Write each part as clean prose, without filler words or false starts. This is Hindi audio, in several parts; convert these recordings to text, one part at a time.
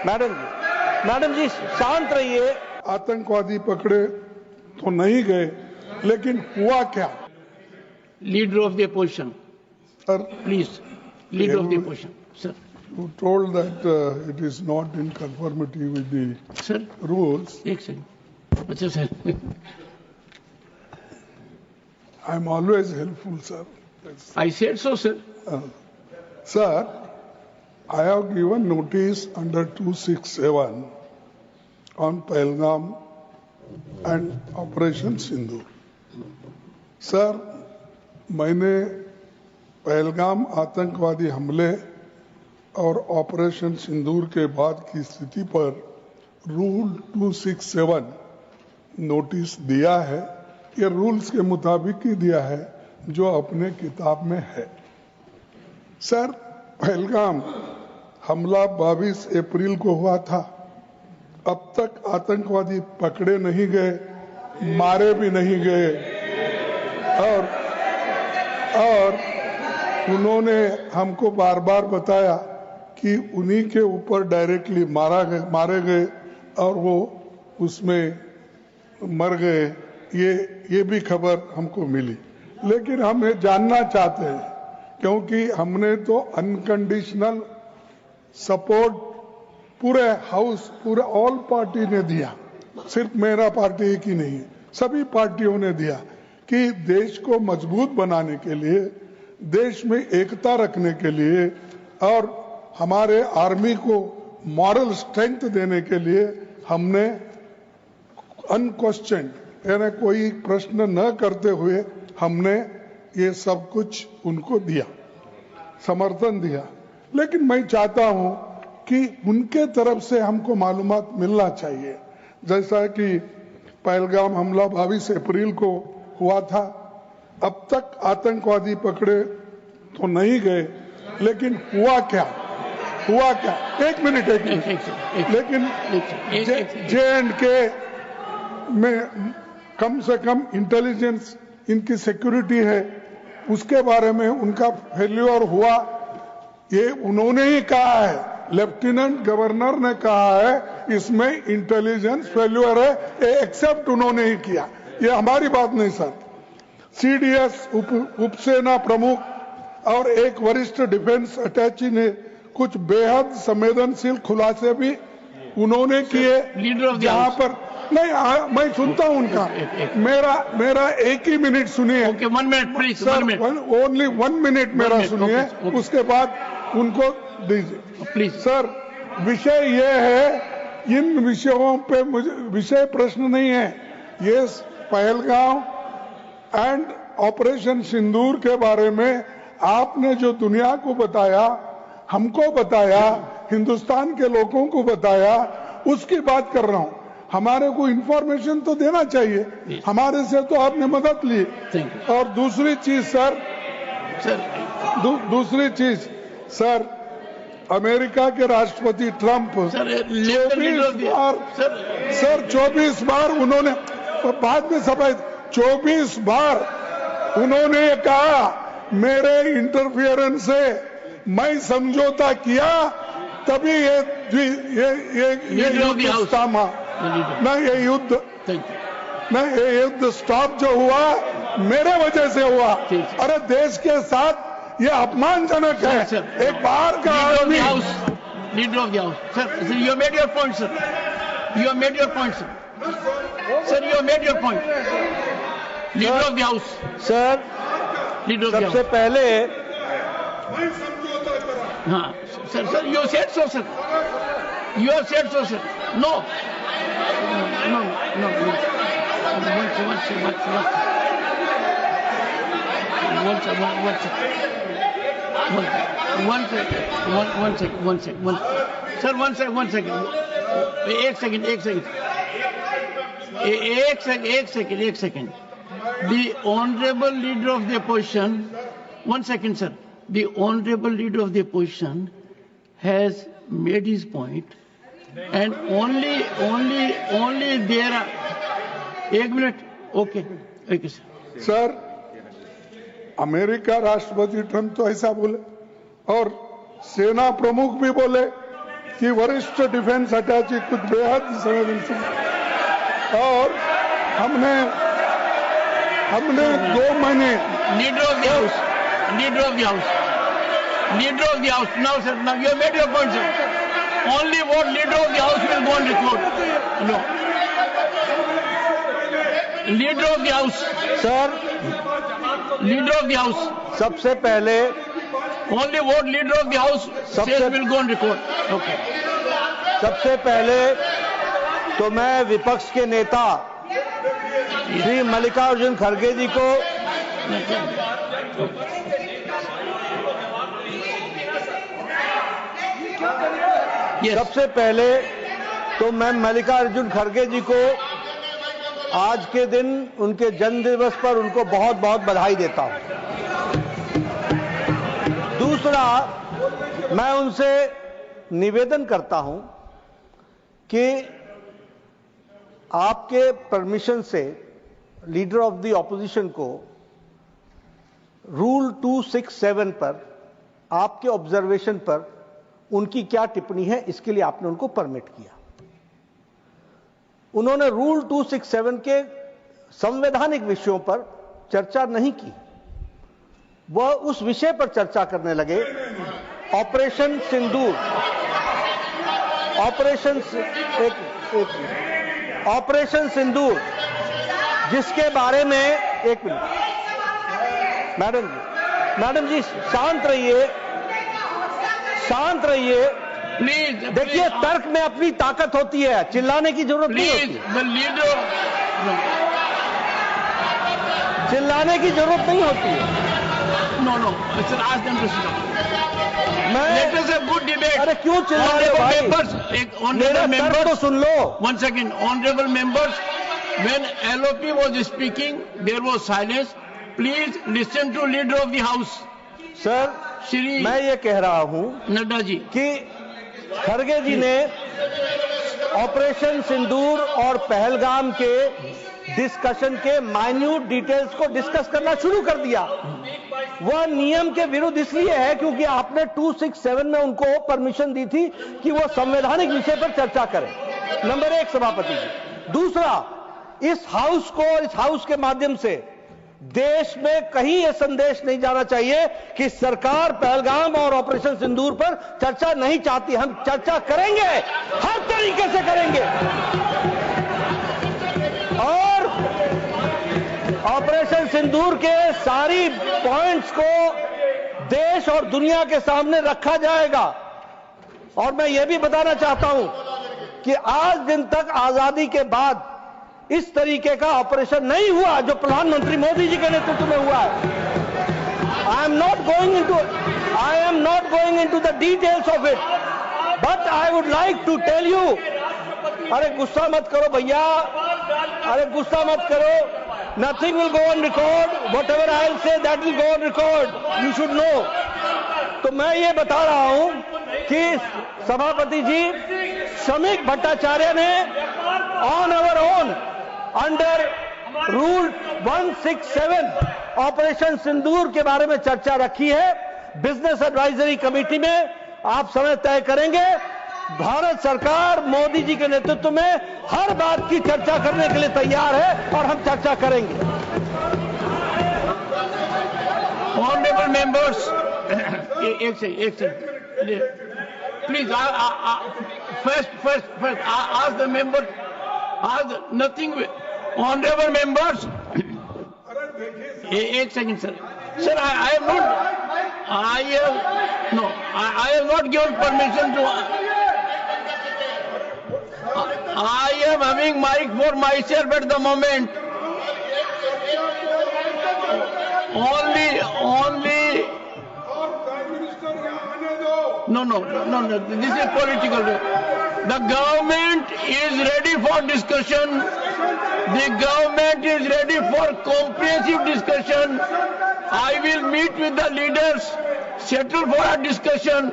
मैडम जी शांत रहिए। आतंकवादी पकड़े तो नहीं गए, लेकिन हुआ क्या? Leader of the opposition, sir, please, leader of the opposition, sir. you told that it is not in conformity with the sir rules. एक सेकंड. अच्छा sir. I am always helpful, sir. I said so, sir. Sir, I have given notice under 267 on Pahalgam and Operation Sindoor. Sir, मैंने पहलगाम आतंकवादी हमले और ऑपरेशन सिंदूर के बाद की स्थिति पर रूल 267 नोटिस दिया है। ये रूल्स के मुताबिक ही दिया है जो अपने किताब में है। सर, पहलगाम हमला 22 अप्रैल को हुआ था। अब तक आतंकवादी पकड़े नहीं गए, मारे भी नहीं गए, और उन्होंने हमको बार बार बताया कि उन्हीं के ऊपर डायरेक्टली मारे गए और वो उसमें मर गए। ये भी खबर हमको मिली, लेकिन हम ये जानना चाहते हैं, क्योंकि हमने तो अनकंडीशनल सपोर्ट पूरे हाउस, पूरे ऑल पार्टी ने दिया, सिर्फ मेरा पार्टी की नहीं, सभी पार्टियों ने दिया कि देश को मजबूत बनाने के लिए, देश में एकता रखने के लिए और हमारे आर्मी को मॉरल स्ट्रेंथ देने के लिए हमने अनक्वेश्चन, यानी कोई प्रश्न न करते हुए हमने ये सब कुछ उनको दिया, समर्थन दिया। लेकिन मैं चाहता हूं कि उनके तरफ से हमको मालूमात मिलना चाहिए। जैसा कि पहलगाम हमला 22 अप्रैल को हुआ था, अब तक आतंकवादी पकड़े तो नहीं गए, लेकिन हुआ क्या? एक मिनट। लेकिन J&K में कम से कम इंटेलिजेंस, इनकी सिक्योरिटी है, उसके बारे में उनका फेल्यूर हुआ, ये उन्होंने ही कहा है, लेफ्टिनेंट गवर्नर ने कहा है इसमें इंटेलिजेंस फेल्यूर है, ये एक्सेप्ट उन्होंने ही किया, ये हमारी बात नहीं सर। CDS उपसेना प्रमुख और एक वरिष्ठ डिफेंस अटैची ने कुछ बेहद संवेदनशील खुलासे भी उन्होंने किए, जहां पर नहीं, मैं सुनता हूं उनका, मेरा एक ही मिनट सुनिए। Okay, 1 minute please, only 1 minute मेरा सुनिए, उसके बाद उनको दीजिए प्लीज। सर, विषय ये है, इन विषयों पे मुझे विषय प्रश्न नहीं है, ये पहलगाम एंड ऑपरेशन सिंदूर के बारे में आपने जो दुनिया को बताया, हमको बताया, हिंदुस्तान के लोगों को बताया, उसकी बात कर रहा हूं। हमारे को इंफॉर्मेशन तो देना चाहिए, हमारे से तो आपने मदद ली। और दूसरी चीज सर, अमेरिका के राष्ट्रपति ट्रंप 24 बार उन्होंने, बाद में सफाई, 24 बार उन्होंने कहा मेरे इंटरफियरेंस से मैं समझौता किया, तभी ये युद्ध थामा ना, ये युद्ध स्टॉप जो हुआ मेरे वजह से हुआ। अरे देश के साथ ये अपमानजनक है, एक बार का आदमी। Leader of the house, sir, you made your point sir, you made your point sir, you made your point. Leader of the house sir, सबसे पहले हाँ sir, you said so sir, you said so sir, no, एक second. The honorable leader of the opposition, 1 second sir, the honorable leader of the opposition has made his point, and only there are, 1 minute, okay sir. Sir, America राष्ट्रपति ट्रंप तो ऐसा बोले और सेना प्रमुख भी बोले कि वरिष्ठ डिफेंस अटैची कुछ बेहद संवेदनशील और हमने 2 महीने Leader of the House. Leader of the House. Leader of the House. Now, sir, now you have made your point, sir. Only what Leader of the House will go on record. No. Leader of the House. Sir Leader of the House. सबसे पहले Only what Leader of the House says will go on record. Okay. सबसे पहले तो मैं विपक्ष के नेता श्री मल्लिकार्जुन खड़गे जी को Yes. सबसे पहले तो मैं मल्लिकार्जुन खड़गे जी को आज के दिन उनके जन्म दिवस पर उनको बहुत बहुत बधाई देता हूं। दूसरा, मैं उनसे निवेदन करता हूं कि आपके परमिशन से लीडर ऑफ द ऑपोजिशन को रूल 267 पर आपके ऑब्जर्वेशन पर उनकी क्या टिप्पणी है, इसके लिए आपने उनको परमिट किया। उन्होंने रूल 267 के संवैधानिक विषयों पर चर्चा नहीं की, वह उस विषय पर चर्चा करने लगे ऑपरेशन सिंदूर, ऑपरेशन सिंदूर, जिसके बारे में एक मिनट मैडम जी शांत रहिए। Please. देखिए, तर्क में अपनी ताकत होती है, चिल्लाने की जरूरत नहीं Please, होती, the leader. चिल्लाने की जरूरत नहीं होती है। No. Sir, ask them to stop. मैं Let us have good debate. अरे क्यों चिल्ला रहे हो Honorable भाई? members, मेरा honorable तर्क तो members. Soon low. One second, honorable members. When LOP was speaking, there was silence. Please listen to leader of the house, sir, Shri मैं ये कह रहा हूं Nadda ji. कि खड़गे जी ने ऑपरेशन सिंदूर और पहलगाम के डिस्कशन के माइन्यूट डिटेल्स को डिस्कस करना शुरू कर दिया। वह नियम के विरुद्ध इसलिए है क्योंकि आपने 267 में उनको परमिशन दी थी कि वो संवैधानिक विषय पर चर्चा करें। नंबर 1 सभापति जी। दूसरा, इस हाउस के माध्यम से देश में कहीं यह संदेश नहीं जाना चाहिए कि सरकार पहलगाम और ऑपरेशन सिंदूर पर चर्चा नहीं चाहती। हम चर्चा करेंगे, हर तरीके से करेंगे, और ऑपरेशन सिंदूर के सारी पॉइंट्स को देश और दुनिया के सामने रखा जाएगा। और मैं यह भी बताना चाहता हूं कि आज दिन तक आजादी के बाद इस तरीके का ऑपरेशन नहीं हुआ जो प्रधानमंत्री मोदी जी के नेतृत्व में हुआ है। I am not going into the details of it, but I would like to tell you, अरे गुस्सा मत करो भैया, अरे गुस्सा मत करो, nothing will go on record, whatever I will say that will go on record, you should know। तो मैं ये बता रहा हूं कि सभापति जी श्रमिक भट्टाचार्य ने on our own under rule 167 operation Sindoor के बारे में चर्चा रखी है बिजनेस एडवाइजरी कमेटी में। आप समय तय करेंगे, भारत सरकार मोदी जी के नेतृत्व में हर बात की चर्चा करने के लिए तैयार है और हम चर्चा करेंगे। Honorable members, एक second, please, first, ask the members, nothing, honorable members, एक second sir, I have not given permission to, I am having mic for myself at the moment. Only. No. This is political. The government is ready for discussion. The government is ready for comprehensive discussion. I will meet with the leaders, settle for a discussion,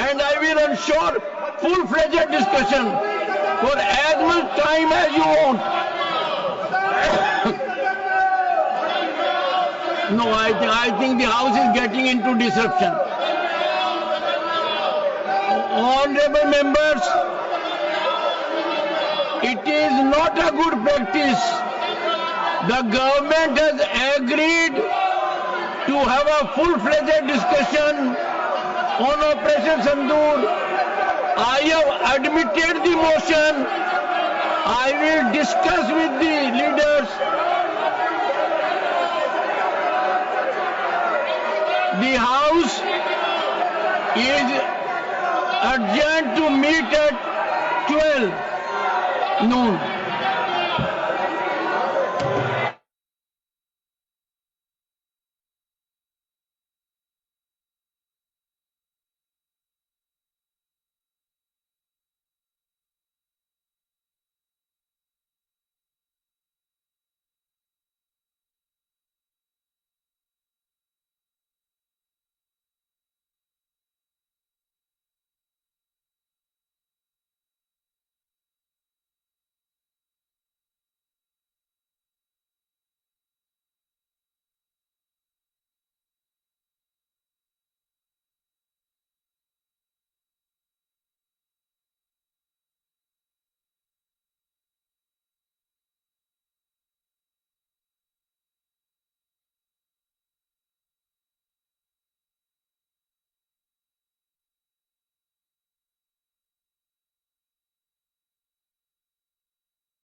and I will ensure full-fledged discussion for as much time as you want. No, I think the house is getting into disruption. Honorable members, it is not a good practice. The government has agreed to have a full-fledged discussion on Operation Sindoor. I have admitted the motion. I will discuss with the leaders. The House is adjourned to meet at 12 noon.